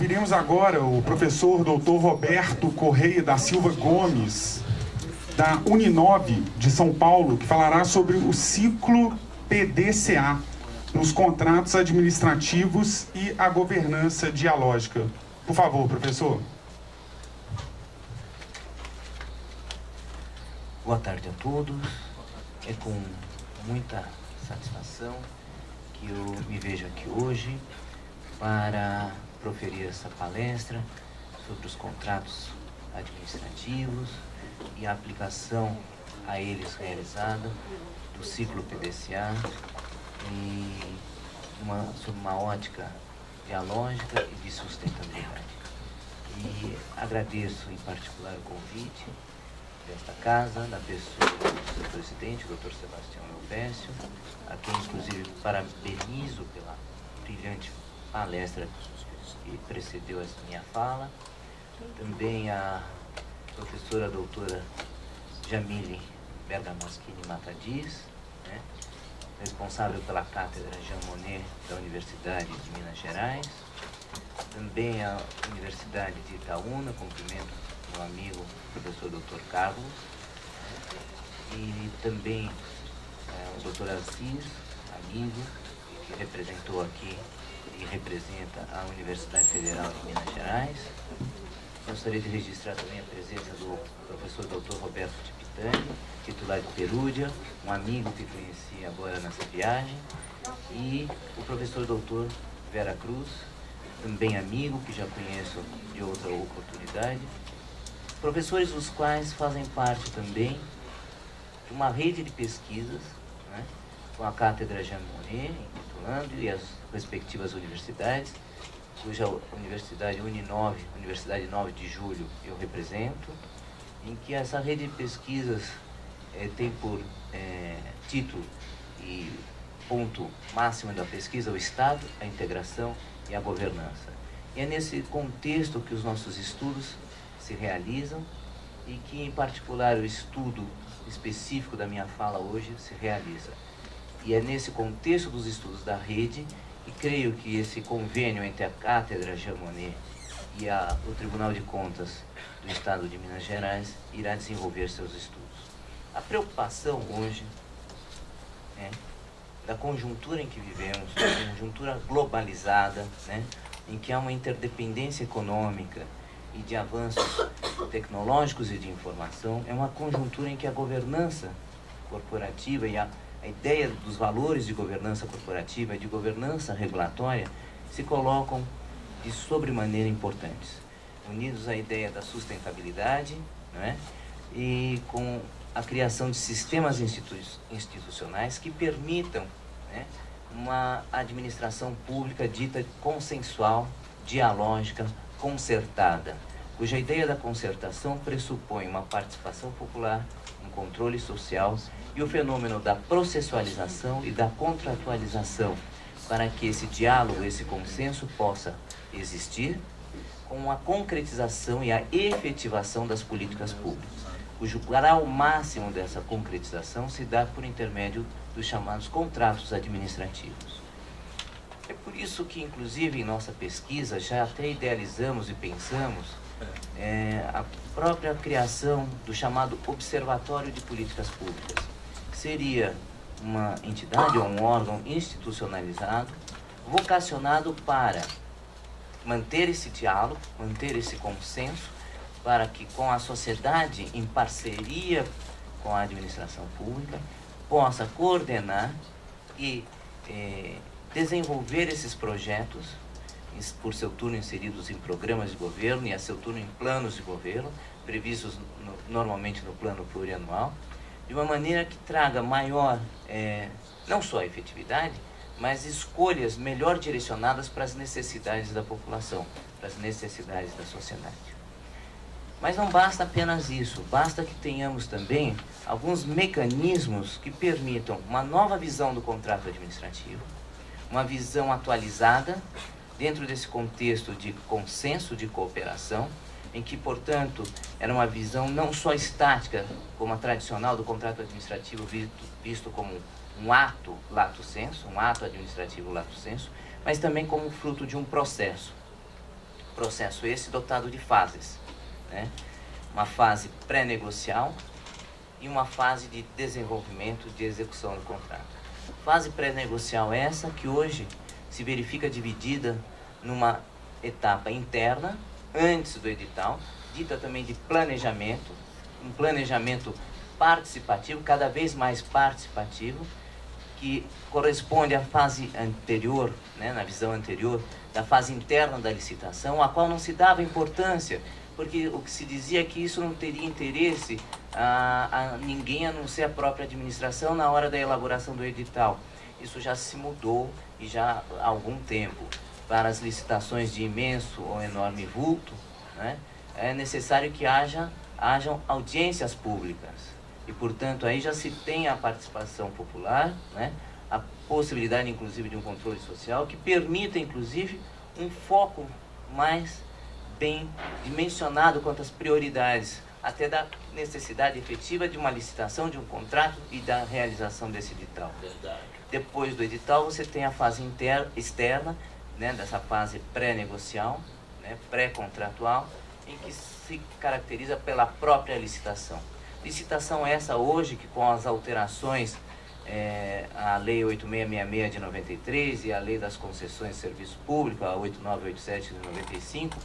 Ouviremos agora o professor Dr. Roberto Correia da Silva Gomes, da Uninove de São Paulo, que falará sobre o ciclo PDCA nos contratos administrativos e a governança dialógica. Por favor, professor. Boa tarde a todos. É com muita satisfação que eu me vejo aqui hoje para proferir essa palestra sobre os contratos administrativos e a aplicação a eles realizada do ciclo PDCA e sob uma ótica dialógica e de sustentabilidade. E agradeço em particular o convite desta casa, da pessoa do seu presidente, o Dr. Sebastião Elvésio, a quem inclusive parabenizo pela brilhante palestra que precedeu essa minha fala. Também a professora doutora Jamile Bergamasquini Matadiz, né, responsável pela cátedra Jean Monnet da Universidade de Minas Gerais. Também a Universidade de Itaúna, cumprimento meu amigo professor Dr. Carlos. E também o Dr. Assis, amigo, que representou aqui e representa a Universidade Federal de Minas Gerais. Gostaria de registrar também a presença do professor Dr. Roberto Tipitani, titular de Perúdia, um amigo que conheci agora nessa viagem, e o professor Dr. Vera Cruz, também amigo, que já conheço de outra oportunidade. Professores os quais fazem parte também de uma rede de pesquisas, né, com a Cátedra Jean Monnet, intitulando, e as respectivas universidades, cuja Universidade Uninove, Universidade 9 de Julho, eu represento, em que essa rede de pesquisas tem por título e ponto máximo da pesquisa o Estado, a integração e a governança. E é nesse contexto que os nossos estudos se realizam e que, em particular, o estudo específico da minha fala hoje se realiza. E é nesse contexto dos estudos da rede e creio que esse convênio entre a Cátedra Jean Monnet e o Tribunal de Contas do Estado de Minas Gerais irá desenvolver seus estudos. A preocupação hoje da conjuntura em que vivemos, uma conjuntura globalizada, né, em que há uma interdependência econômica e de avanços tecnológicos e de informação, é uma conjuntura em que a governança corporativa e a ideia dos valores de governança corporativa e de governança regulatória se colocam de sobremaneira importantes, unidos à ideia da sustentabilidade, né, e com a criação de sistemas institucionais que permitam, né, uma administração pública dita consensual, dialógica, concertada, cuja ideia da concertação pressupõe uma participação popular, um controle social e o fenômeno da processualização e da contratualização, para que esse diálogo, esse consenso possa existir com a concretização e a efetivação das políticas públicas, cujo grau máximo dessa concretização se dá por intermédio dos chamados contratos administrativos. É por isso que, inclusive, em nossa pesquisa, já até idealizamos e pensamos a própria criação do chamado Observatório de Políticas Públicas. Seria uma entidade ou um órgão institucionalizado, vocacionado para manter esse diálogo, manter esse consenso, para que com a sociedade, em parceria com a administração pública, possa coordenar e desenvolver esses projetos, por seu turno inseridos em programas de governo e a seu turno em planos de governo, previstos normalmente no plano plurianual, de uma maneira que traga maior, não só efetividade, mas escolhas melhor direcionadas para as necessidades da população, para as necessidades da sociedade. Mas não basta apenas isso, basta que tenhamos também alguns mecanismos que permitam uma nova visão do contrato administrativo, uma visão atualizada dentro desse contexto de consenso de cooperação, em que, portanto, era uma visão não só estática, como a tradicional do contrato administrativo visto como um ato lato sensu, um ato administrativo lato sensu, mas também como fruto de um processo. Processo esse dotado de fases, né? Uma fase pré-negocial e uma fase de desenvolvimento de execução do contrato. Fase pré-negocial essa que hoje se verifica dividida numa etapa interna, antes do edital, dita também de planejamento, um planejamento participativo, cada vez mais participativo, que corresponde à fase anterior, né, na visão anterior, da fase interna da licitação, a qual não se dava importância, porque o que se dizia é que isso não teria interesse a ninguém a não ser a própria administração na hora da elaboração do edital. Isso já se mudou e já há algum tempo. Para as licitações de imenso ou enorme vulto, né, é necessário que hajam audiências públicas. E, portanto, aí já se tem a participação popular, né, a possibilidade, inclusive, de um controle social que permita, inclusive, um foco mais bem dimensionado quanto às prioridades, até da necessidade efetiva de uma licitação, de um contrato e da realização desse edital. Verdade. Depois do edital, você tem a fase externa, né, dessa fase pré-negocial, né, pré-contratual, em que se caracteriza pela própria licitação. Licitação essa hoje que, com as alterações, a Lei 8666 de 93 e a Lei das Concessões de Serviço Público, a 8987 de 95,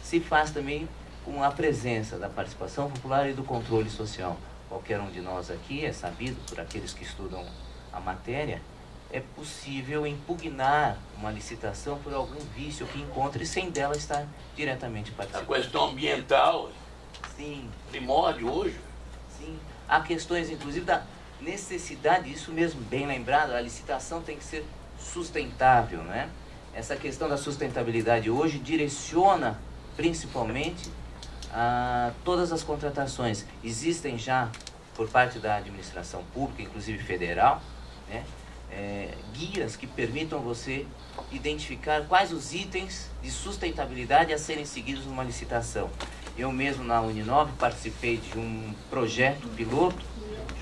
se faz também com a presença da participação popular e do controle social. Qualquer um de nós aqui é sabido, por aqueles que estudam a matéria, é possível impugnar uma licitação por algum vício que encontre sem dela estar diretamente participando. A questão ambiental, Sim. primórdio hoje. Sim, há questões inclusive da necessidade, isso mesmo, bem lembrado, a licitação tem que ser sustentável, né? Essa questão da sustentabilidade hoje direciona principalmente a todas as contratações. Existem já, por parte da administração pública, inclusive federal, né, guias que permitam você identificar quais os itens de sustentabilidade a serem seguidos numa licitação. Eu mesmo, na Uninove, participei de um projeto piloto,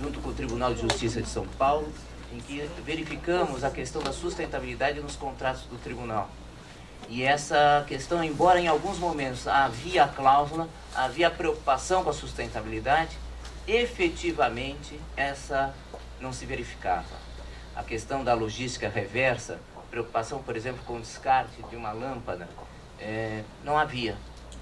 junto com o Tribunal de Justiça de São Paulo, em que verificamos a questão da sustentabilidade nos contratos do tribunal. E essa questão, embora em alguns momentos havia cláusula, havia preocupação com a sustentabilidade, efetivamente essa não se verificava. A questão da logística reversa, preocupação, por exemplo, com o descarte de uma lâmpada, não havia.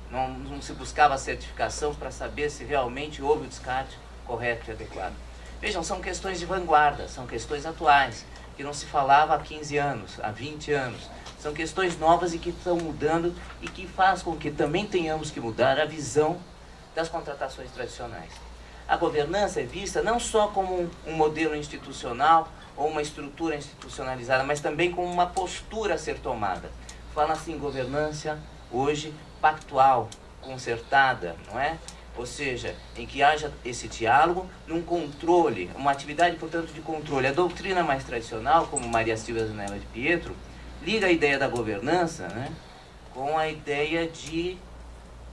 Não se buscava a certificação para saber se realmente houve o descarte correto e adequado. Vejam, são questões de vanguarda, são questões atuais, que não se falava há 15 anos, há 20 anos. São questões novas e que estão mudando e que faz com que também tenhamos que mudar a visão das contratações tradicionais. A governança é vista não só como um modelo institucional ou uma estrutura institucionalizada, mas também como uma postura a ser tomada. Fala-se em governança hoje pactual, concertada, não é? Ou seja, em que haja esse diálogo, num controle, uma atividade, portanto, de controle. A doutrina mais tradicional, como Maria Silvia Zanella de Pietro, liga a ideia da governança, né, com a ideia de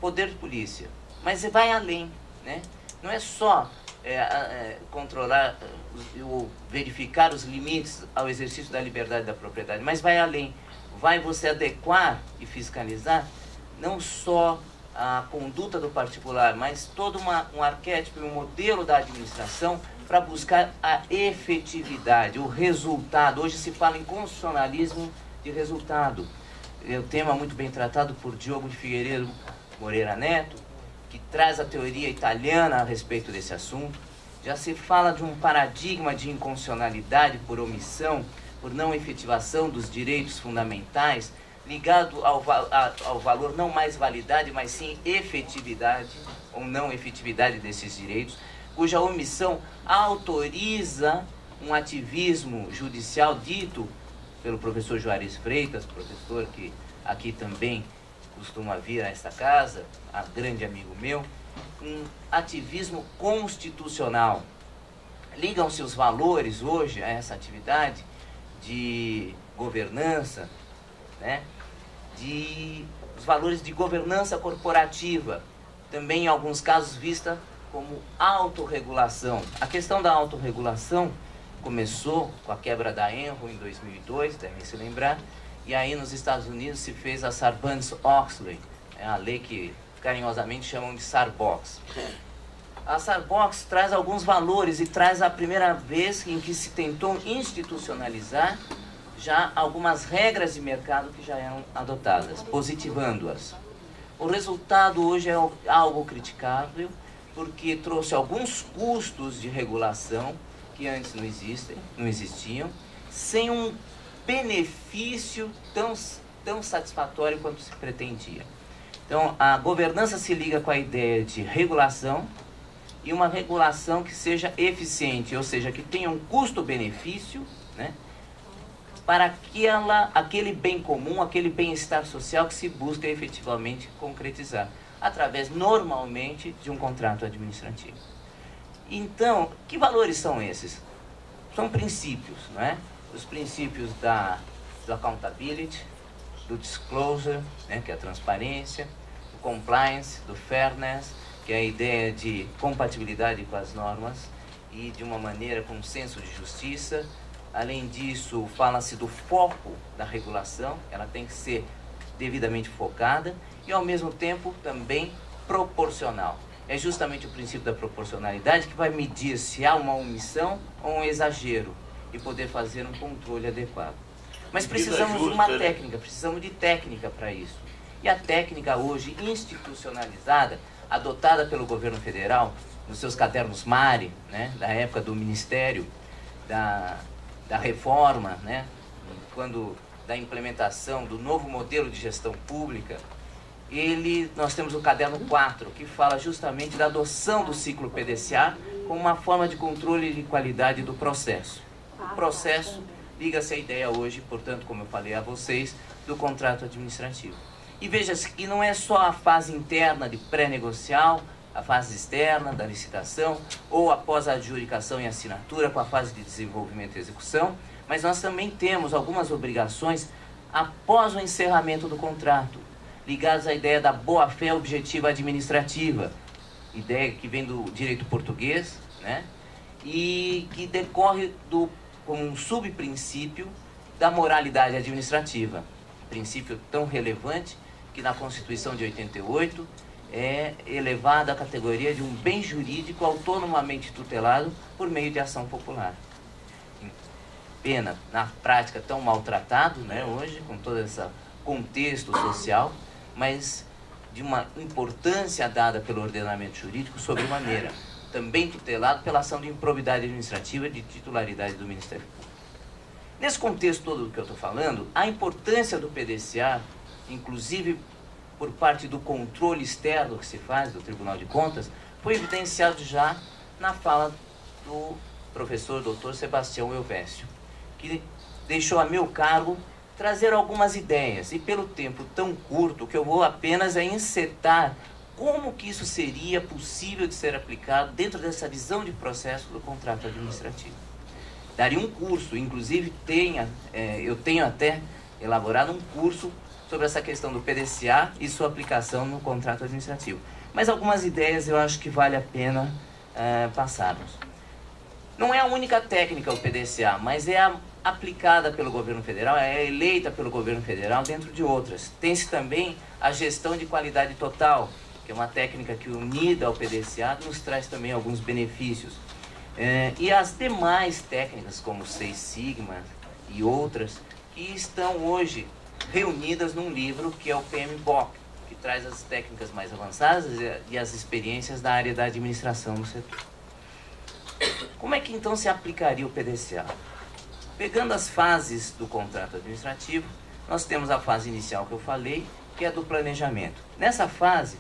poder de polícia. Mas vai além, né? Não é só controlar ou verificar os limites ao exercício da liberdade da propriedade, mas vai além. Vai você adequar e fiscalizar não só a conduta do particular, mas todo um arquétipo e um modelo da administração para buscar a efetividade, o resultado. Hoje se fala em constitucionalismo de resultado. É um tema muito bem tratado por Diogo de Figueiredo Moreira Neto, que traz a teoria italiana a respeito desse assunto. Já se fala de um paradigma de inconstitucionalidade por omissão, por não efetivação dos direitos fundamentais, ligado ao valor não mais validade, mas sim efetividade ou não efetividade desses direitos, cuja omissão autoriza um ativismo judicial dito pelo professor Juarez Freitas, professor que aqui também costuma vir a esta casa, grande amigo meu, um ativismo constitucional. Ligam-se os valores hoje a essa atividade de governança, né? Os valores de governança corporativa, também em alguns casos vista como autorregulação. A questão da autorregulação começou com a quebra da Enron em 2002, devem se lembrar, e aí nos Estados Unidos se fez a Sarbanes-Oxley, É a lei que carinhosamente chamam de Sarbox. A Sarbox traz alguns valores e traz a primeira vez em que se tentou institucionalizar já algumas regras de mercado que já eram adotadas, positivando-as. O resultado hoje é algo criticável, porque trouxe alguns custos de regulação que antes não existiam, sem um benefício tão satisfatório quanto se pretendia. Então, a governança se liga com a ideia de regulação, e uma regulação que seja eficiente, ou seja, que tenha um custo-benefício, né, para aquele bem comum, aquele bem-estar social que se busca efetivamente concretizar, através, normalmente, de um contrato administrativo. Então, que valores são esses? São princípios, não é? Os princípios do accountability, do disclosure, né, que é a transparência, do compliance, do fairness, que é a ideia de compatibilidade com as normas e de uma maneira com um senso de justiça. Além disso, fala-se do foco da regulação, ela tem que ser devidamente focada e, ao mesmo tempo, também proporcional. É justamente o princípio da proporcionalidade que vai medir se há uma omissão ou um exagero e poder fazer um controle adequado. Mas precisamos de uma técnica, precisamos de técnica para isso. E a técnica hoje institucionalizada, adotada pelo governo federal, nos seus cadernos MARE, né, da época do Ministério, da reforma, né, da implementação do novo modelo de gestão pública, nós temos o caderno 4, que fala justamente da adoção do ciclo PDCA como uma forma de controle de qualidade do processo. O processo liga-se à ideia hoje, portanto, como eu falei a vocês, do contrato administrativo. E veja-se que não é só a fase interna de pré-negocial, a fase externa da licitação, ou após a adjudicação e assinatura com a fase de desenvolvimento e execução, mas nós também temos algumas obrigações após o encerramento do contrato, ligadas à ideia da boa-fé objetiva administrativa, ideia que vem do direito português, né, e que decorre como um subprincípio da moralidade administrativa, princípio tão relevante que na Constituição de 88 é elevado à categoria de um bem jurídico autonomamente tutelado por meio de ação popular. Pena, na prática, tão maltratado, né, hoje, com todo esse contexto social, mas de uma importância dada pelo ordenamento jurídico sobremaneira, também tutelado pela ação de improbidade administrativa de titularidade do Ministério Público. Nesse contexto todo do que eu estou falando, a importância do PDCA, inclusive por parte do controle externo que se faz do Tribunal de Contas, foi evidenciado já na fala do professor Dr. Sebastião Elvésio, que deixou a meu cargo trazer algumas ideias, e pelo tempo tão curto que eu vou apenas encetar como que isso seria possível de ser aplicado dentro dessa visão de processo do contrato administrativo. Daria um curso, inclusive eu tenho até elaborado um curso sobre essa questão do PDCA e sua aplicação no contrato administrativo. Mas algumas ideias eu acho que vale a pena passarmos. Não é a única técnica o PDCA, mas é aplicada pelo governo federal, é eleita pelo governo federal dentro de outras. Tem-se também a gestão de qualidade total, que é uma técnica que, unida ao PDCA, nos traz também alguns benefícios. E as demais técnicas, como o Seis Sigma e outras, que estão hoje reunidas num livro que é o PMBOK, que traz as técnicas mais avançadas e as experiências da área da administração no setor. Como é que então se aplicaria o PDCA? Pegando as fases do contrato administrativo, nós temos a fase inicial que eu falei, que é do planejamento. Nessa fase,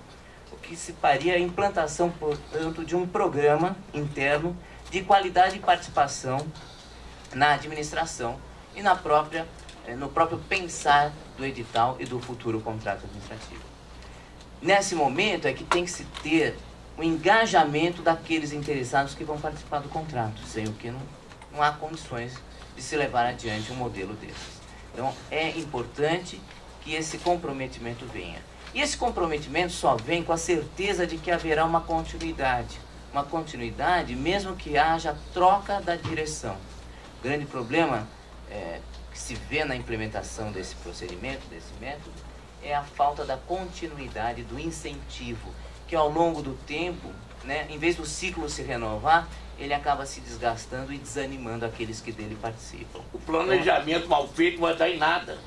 o que se faria é a implantação, portanto, de um programa interno de qualidade e participação na administração e no próprio pensar do edital e do futuro contrato administrativo. Nesse momento é que tem que se ter o engajamento daqueles interessados que vão participar do contrato, sem o que não há condições de se levar adiante um modelo desses. Então, é importante que esse comprometimento venha. E esse comprometimento só vem com a certeza de que haverá uma continuidade. Uma continuidade mesmo que haja troca da direção. O grande problema que se vê na implementação desse procedimento, desse método, é a falta da continuidade, do incentivo, que ao longo do tempo, né, em vez do ciclo se renovar, ele acaba se desgastando e desanimando aqueles que dele participam. O planejamento mal feito não vai dar em nada.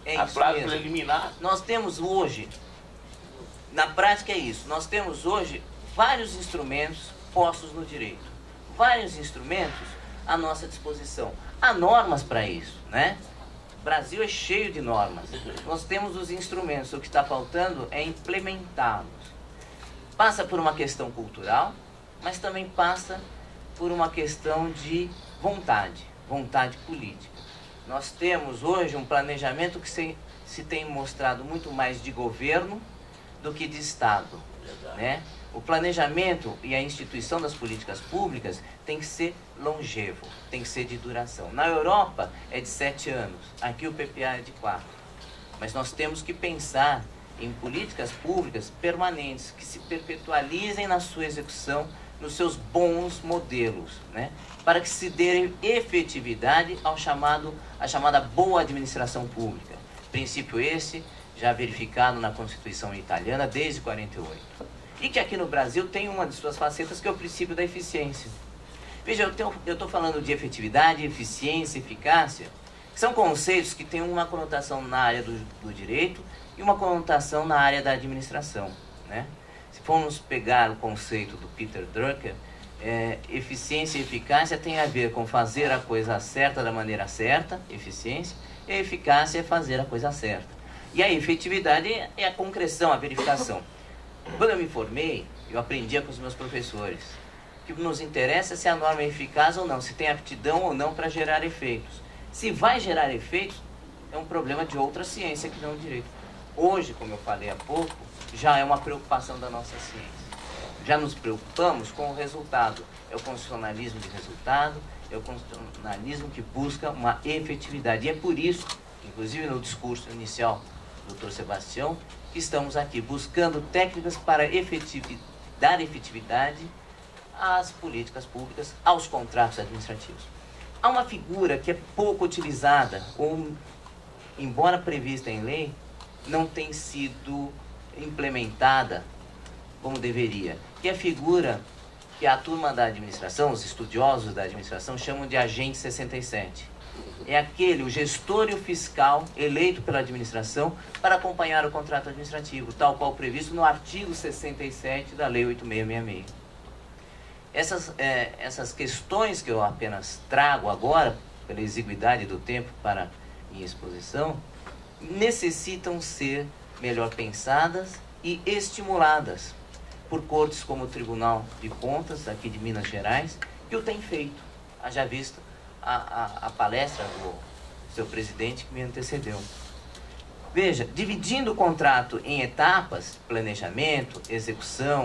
É A isso prazo mesmo. preliminar. Nós temos hoje, na prática é isso, nós temos hoje vários instrumentos postos no direito. Vários instrumentos à nossa disposição. Há normas para isso, né? O Brasil é cheio de normas. Nós temos os instrumentos, o que está faltando é implementá-los. Passa por uma questão cultural, mas também passa por uma questão de vontade política. Nós temos hoje um planejamento que se tem mostrado muito mais de governo do que de Estado, né? O planejamento e a instituição das políticas públicas tem que ser longevo, tem que ser de duração. Na Europa é de 7 anos, aqui o PPA é de 4. Mas nós temos que pensar em políticas públicas permanentes, que se perpetualizem na sua execução, nos seus bons modelos, né? Para que se dê efetividade à chamada boa administração pública. Princípio esse já verificado na Constituição italiana desde 48. E que aqui no Brasil tem uma de suas facetas, que é o princípio da eficiência. Veja, eu estou falando de efetividade, eficiência, eficácia, que são conceitos que têm uma conotação na área do direito e uma conotação na área da administração, né? Se formos pegar o conceito do Peter Drucker, eficiência e eficácia tem a ver com fazer a coisa certa da maneira certa, eficiência, e a eficácia é fazer a coisa certa. E a efetividade é a concreção, a verificação. Quando eu me formei, eu aprendia com os meus professores. O que nos interessa é se a norma é eficaz ou não, se tem aptidão ou não para gerar efeitos. Se vai gerar efeitos, é um problema de outra ciência que não o direito. Hoje, como eu falei há pouco, já é uma preocupação da nossa ciência. Já nos preocupamos com o resultado. É o constitucionalismo de resultado, é o constitucionalismo que busca uma efetividade. E é por isso, inclusive no discurso inicial do Dr. Sebastião, que estamos aqui buscando técnicas para dar efetividade às políticas públicas, aos contratos administrativos. Há uma figura que é pouco utilizada, ou, embora prevista em lei, não tem sido implementada como deveria, que é a figura que a turma da administração, os estudiosos da administração, chamam de agente 67. É aquele, o gestor e o fiscal eleito pela administração para acompanhar o contrato administrativo, tal qual previsto no artigo 67 da Lei 8666. Essas questões que eu apenas trago agora, pela exiguidade do tempo para minha exposição, necessitam ser melhor pensadas e estimuladas por cortes como o Tribunal de Contas, aqui de Minas Gerais, que o tem feito. Haja visto a palestra do seu presidente que me antecedeu. Veja, dividindo o contrato em etapas, planejamento, execução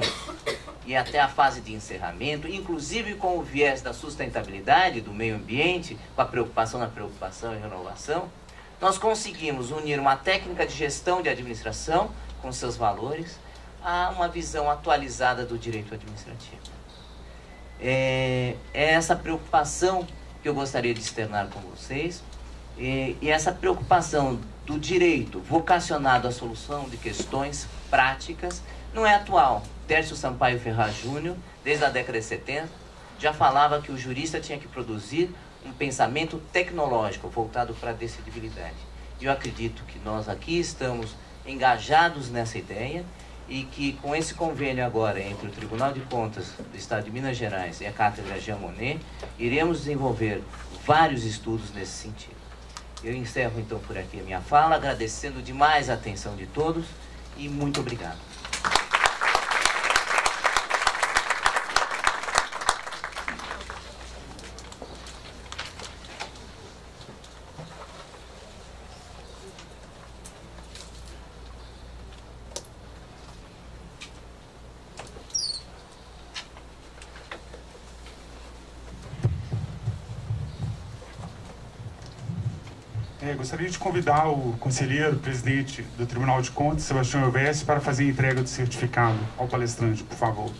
e até a fase de encerramento, inclusive com o viés da sustentabilidade do meio ambiente, com a preocupação na preocupação e renovação, nós conseguimos unir uma técnica de gestão de administração com seus valores a uma visão atualizada do direito administrativo. É essa preocupação que eu gostaria de externar com vocês, e essa preocupação do direito vocacionado à solução de questões práticas não é atual. Tércio Sampaio Ferraz Júnior, desde a década de 70, já falava que o jurista tinha que produzir um pensamento tecnológico voltado para a decidibilidade. E eu acredito que nós aqui estamos engajados nessa ideia e que com esse convênio agora entre o Tribunal de Contas do Estado de Minas Gerais e a Cátedra Jean Monnet, iremos desenvolver vários estudos nesse sentido. Eu encerro então por aqui a minha fala, agradecendo demais a atenção de todos e muito obrigado. Gostaria de convidar o conselheiro, presidente do Tribunal de Contas, Sebastião Elvésio, para fazer a entrega do certificado ao palestrante, por favor.